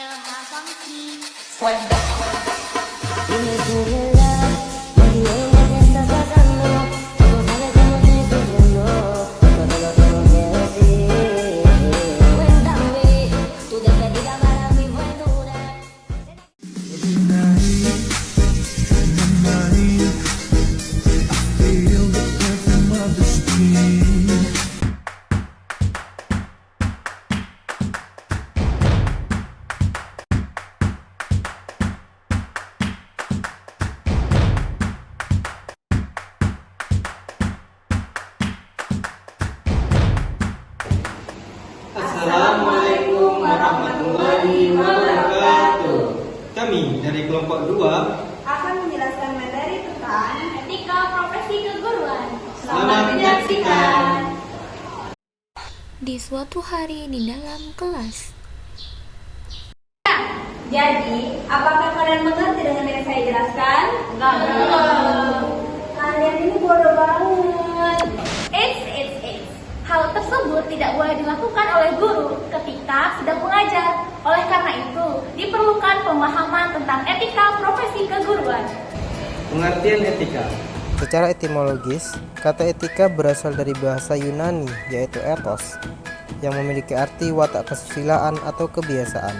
Dime tu verdad, me diré lo que estás pasando. Tú no sabes cómo estoy sufriendo, pero te lo tengo que decir. Cuéntame, tu despedida para mí fue dura. Assalamualaikum warahmatullahi wabarakatuh. Kami dari kelompok 2 akan menjelaskan materi tentang Etika Profesi Keguruan. Selamat menyaksikan. Di suatu hari di dalam kelas. Jadi, apakah kalian mengerti dengan yang saya jelaskan? Kalian ini bodoh banget. Eits. Hal tersebut tidak boleh dilakukan oleh guru ketika sedang mengajar. Oleh karena itu, diperlukan pemahaman tentang etika profesi keguruan. Pengertian etika. Secara etimologis, kata etika berasal dari bahasa Yunani, yaitu ethos, yang memiliki arti watak kesusilaan atau kebiasaan.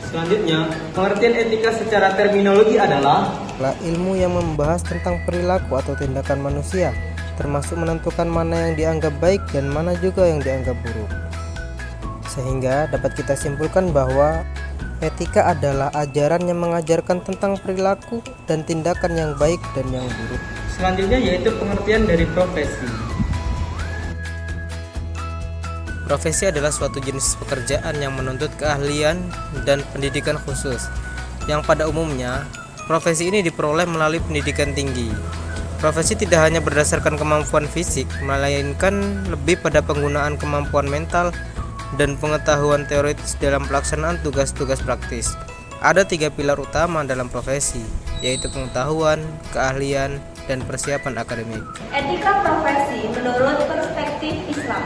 Selanjutnya, pengertian etika secara terminologi adalah Ilmu yang membahas tentang perilaku atau tindakan manusia, termasuk menentukan mana yang dianggap baik dan mana juga yang dianggap buruk. Sehingga dapat kita simpulkan bahwa etika adalah ajaran yang mengajarkan tentang perilaku dan tindakan yang baik dan yang buruk. selanjutnya yaitu pengertian dari profesi. Profesi adalah suatu jenis pekerjaan yang menuntut keahlian dan pendidikan khusus, yang pada umumnya profesi ini diperoleh melalui pendidikan tinggi. Profesi tidak hanya berdasarkan kemampuan fisik, melainkan lebih pada penggunaan kemampuan mental dan pengetahuan teoritis dalam pelaksanaan tugas-tugas praktis. Ada 3 pilar utama dalam profesi, yaitu pengetahuan, keahlian, dan persiapan akademik. Etika profesi menurut perspektif Islam.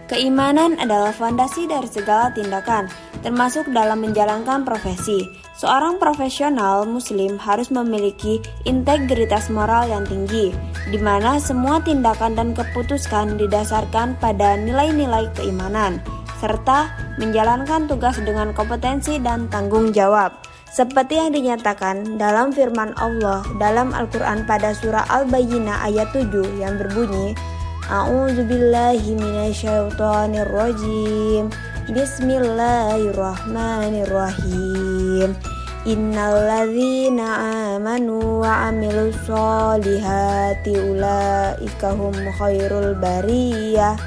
Keimanan adalah fondasi dari segala tindakan, termasuk dalam menjalankan profesi. Seorang profesional muslim harus memiliki integritas moral yang tinggi, di mana semua tindakan dan keputusan didasarkan pada nilai-nilai keimanan, serta menjalankan tugas dengan kompetensi dan tanggung jawab. Seperti yang dinyatakan dalam firman Allah dalam Al-Quran pada surah Al-Bayyinah ayat 7 yang berbunyi, A'udzubillahi minasyaitonirrajim. Bismillahirrahmanirrahim. Innalladzina amanu wa amilus solihati ulaika hum khairul bariyah.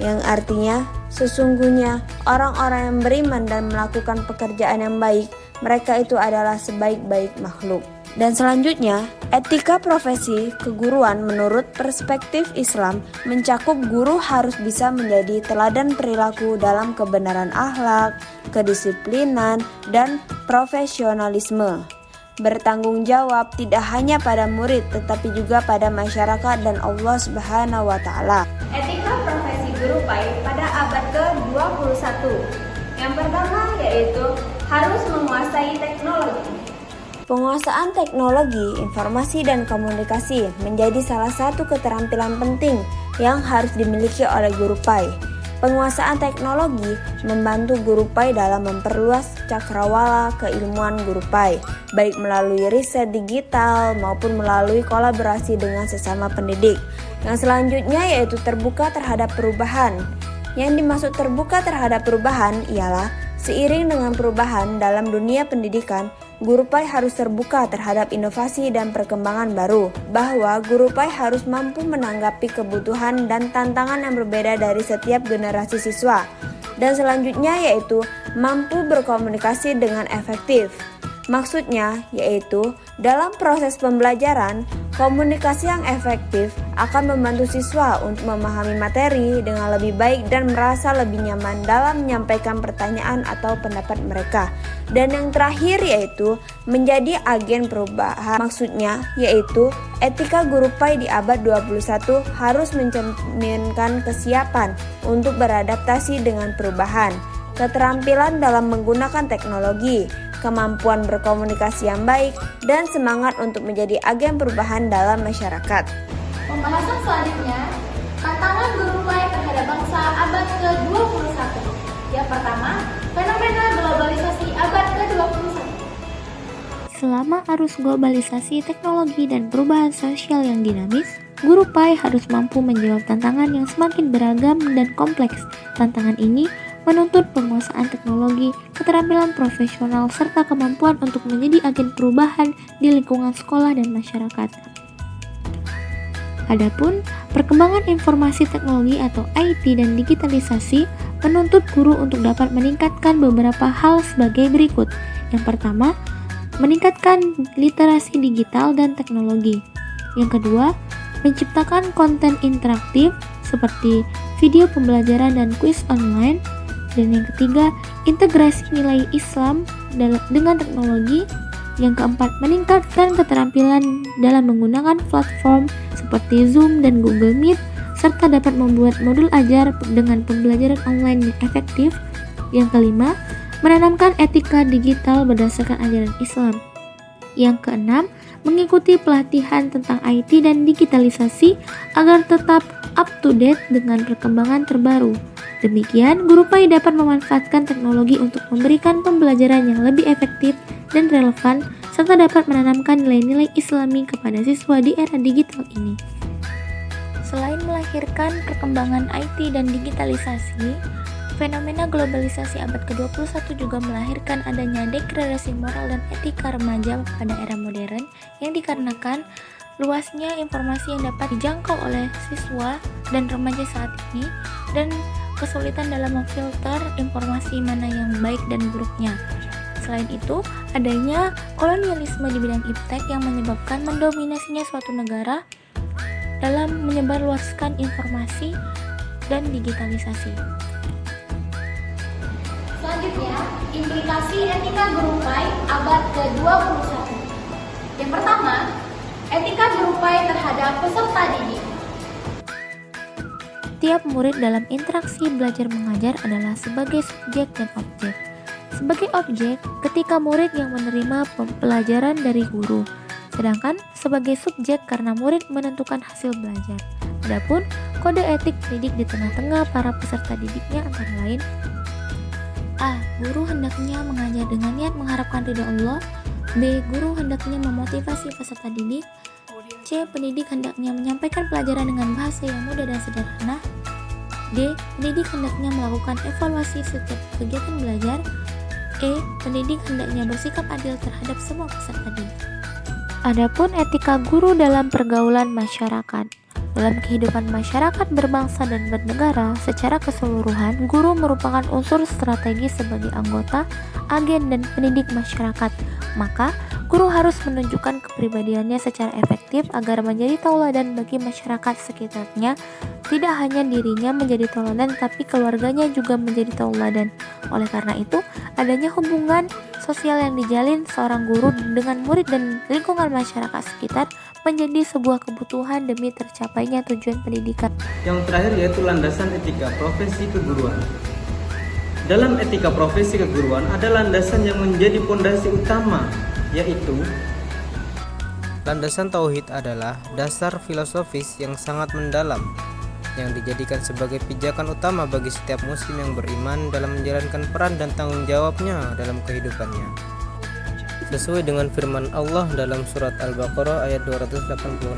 Yang artinya, sesungguhnya orang-orang yang beriman dan melakukan pekerjaan yang baik, mereka itu adalah sebaik-baik makhluk. Dan selanjutnya, etika profesi keguruan menurut perspektif Islam mencakup guru harus bisa menjadi teladan perilaku dalam kebenaran akhlak, kedisiplinan, dan profesionalisme. Bertanggung jawab tidak hanya pada murid tetapi juga pada masyarakat dan Allah Subhanahu wa taala. Etika profesi guru PAI pada abad ke-21. Yang pertama yaitu harus menguasai teknologi. Penguasaan teknologi, informasi, dan komunikasi menjadi salah satu keterampilan penting yang harus dimiliki oleh guru PAI. Penguasaan teknologi membantu guru PAI dalam memperluas cakrawala keilmuan guru PAI, baik melalui riset digital maupun melalui kolaborasi dengan sesama pendidik. Yang selanjutnya yaitu terbuka terhadap perubahan. Yang dimaksud terbuka terhadap perubahan ialah seiring dengan perubahan dalam dunia pendidikan, guru PAI harus terbuka terhadap inovasi dan perkembangan baru, bahwa guru PAI harus mampu menanggapi kebutuhan dan tantangan yang berbeda dari setiap generasi siswa. Dan selanjutnya yaitu mampu berkomunikasi dengan efektif. Maksudnya yaitu dalam proses pembelajaran, komunikasi yang efektif akan membantu siswa untuk memahami materi dengan lebih baik dan merasa lebih nyaman dalam menyampaikan pertanyaan atau pendapat mereka. Dan yang terakhir yaitu menjadi agen perubahan. Maksudnya yaitu etika guru PAI di abad 21 harus mencerminkan kesiapan untuk beradaptasi dengan perubahan, keterampilan dalam menggunakan teknologi, kemampuan berkomunikasi yang baik, dan semangat untuk menjadi agen perubahan dalam masyarakat. Pembahasan selanjutnya, tantangan guru PAI terhadap bangsa abad ke-21. Yang pertama, fenomena globalisasi abad ke-21. Selama arus globalisasi teknologi dan perubahan sosial yang dinamis, guru PAI harus mampu menjawab tantangan yang semakin beragam dan kompleks. Tantangan ini menuntut penguasaan teknologi, keterampilan profesional, serta kemampuan untuk menjadi agen perubahan di lingkungan sekolah dan masyarakat. Adapun perkembangan informasi teknologi atau IT dan digitalisasi menuntut guru untuk dapat meningkatkan beberapa hal sebagai berikut. Yang pertama, meningkatkan literasi digital dan teknologi. Yang kedua, menciptakan konten interaktif seperti video pembelajaran dan kuis online. Dan yang ketiga, integrasi nilai Islam dengan teknologi. Yang keempat, meningkatkan keterampilan dalam menggunakan platform seperti Zoom dan Google Meet, serta dapat membuat modul ajar dengan pembelajaran online yang efektif. Yang kelima, menanamkan etika digital berdasarkan ajaran Islam. Yang keenam, mengikuti pelatihan tentang IT dan digitalisasi agar tetap up to date dengan perkembangan terbaru. Demikian, guru PAI dapat memanfaatkan teknologi untuk memberikan pembelajaran yang lebih efektif dan relevan, serta dapat menanamkan nilai-nilai Islami kepada siswa di era digital ini. Selain melahirkan perkembangan IT dan digitalisasi, fenomena globalisasi abad ke-21 juga melahirkan adanya degradasi moral dan etika remaja pada era modern yang dikarenakan luasnya informasi yang dapat dijangkau oleh siswa dan remaja saat ini dan kesulitan dalam memfilter informasi mana yang baik dan buruknya. Selain itu, adanya kolonialisme di bidang iptek yang menyebabkan mendominasinya suatu negara dalam menyebarluaskan informasi dan digitalisasi. Selanjutnya, implikasi etika guru PAI abad ke-21. Yang pertama, etika guru PAI terhadap peserta didik. Tiap murid dalam interaksi belajar mengajar adalah sebagai subjek dan objek. Sebagai objek, ketika murid yang menerima pelajaran dari guru, sedangkan sebagai subjek karena murid menentukan hasil belajar. Adapun kode etik didik di tengah-tengah para peserta didiknya antara lain: A. Guru hendaknya mengajar dengan niat mengharapkan ridha Allah. B. Guru hendaknya memotivasi peserta didik. C. Pendidik hendaknya menyampaikan pelajaran dengan bahasa yang mudah dan sederhana. D. Pendidik hendaknya melakukan evaluasi setiap kegiatan belajar. E. Pendidik hendaknya bersikap adil terhadap semua peserta didik. Adapun etika guru dalam pergaulan masyarakat. Dalam kehidupan masyarakat berbangsa dan bernegara secara keseluruhan, guru merupakan unsur strategis sebagai anggota, agen, dan pendidik masyarakat. Maka, guru harus menunjukkan kepribadiannya secara efektif agar menjadi tauladan bagi masyarakat sekitarnya. Tidak hanya dirinya menjadi tauladan, tapi keluarganya juga menjadi tauladan. Oleh karena itu, adanya hubungan sosial yang dijalin seorang guru dengan murid dan lingkungan masyarakat sekitar menjadi sebuah kebutuhan demi tercapainya tujuan pendidikan. Yang terakhir yaitu landasan etika profesi keguruan. Dalam etika profesi keguruan ada landasan yang menjadi pondasi utama, yaitu landasan tauhid adalah dasar filosofis yang sangat mendalam yang dijadikan sebagai pijakan utama bagi setiap muslim yang beriman dalam menjalankan peran dan tanggung jawabnya dalam kehidupannya. Sesuai dengan firman Allah dalam surat Al-Baqarah ayat 286,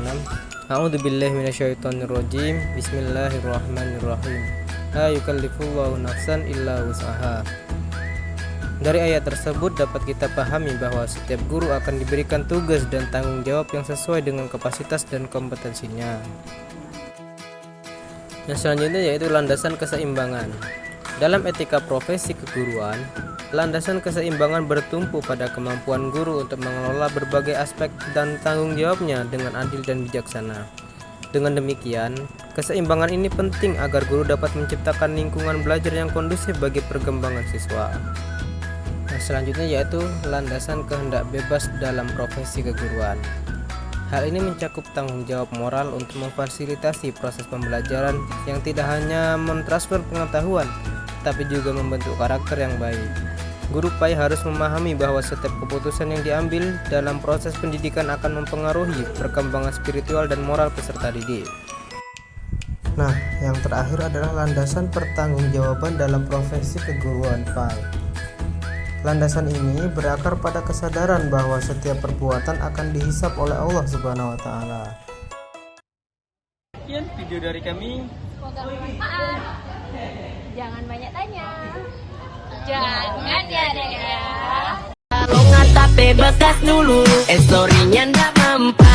A'udzubillahi minasyaitonirrajim. Bismillahirrahmanirrahim. La yukallifullahu nafsan illa wus'aha. Dari ayat tersebut dapat kita pahami bahwa setiap guru akan diberikan tugas dan tanggung jawab yang sesuai dengan kapasitas dan kompetensinya. Yang selanjutnya yaitu landasan keseimbangan. Dalam etika profesi keguruan, landasan keseimbangan bertumpu pada kemampuan guru untuk mengelola berbagai aspek dan tanggung jawabnya dengan adil dan bijaksana. Dengan demikian, keseimbangan ini penting agar guru dapat menciptakan lingkungan belajar yang kondusif bagi perkembangan siswa. Nah, selanjutnya yaitu landasan kehendak bebas dalam profesi keguruan. Hal ini mencakup tanggung jawab moral untuk memfasilitasi proses pembelajaran yang tidak hanya mentransfer pengetahuan, tapi juga membentuk karakter yang baik. Guru PAI harus memahami bahwa setiap keputusan yang diambil dalam proses pendidikan akan mempengaruhi perkembangan spiritual dan moral peserta didik. Nah, yang terakhir adalah landasan pertanggungjawaban dalam profesi keguruan PAI. Landasan ini berakar pada kesadaran bahwa setiap perbuatan akan dihisap oleh Allah Subhanahu wa taala. Sekian video dari kami. Semoga bermanfaat. Jangan banyak tanya. Jangan ya deh ya. Kalau ngatape bekas dulu, story-nya ndak mempan.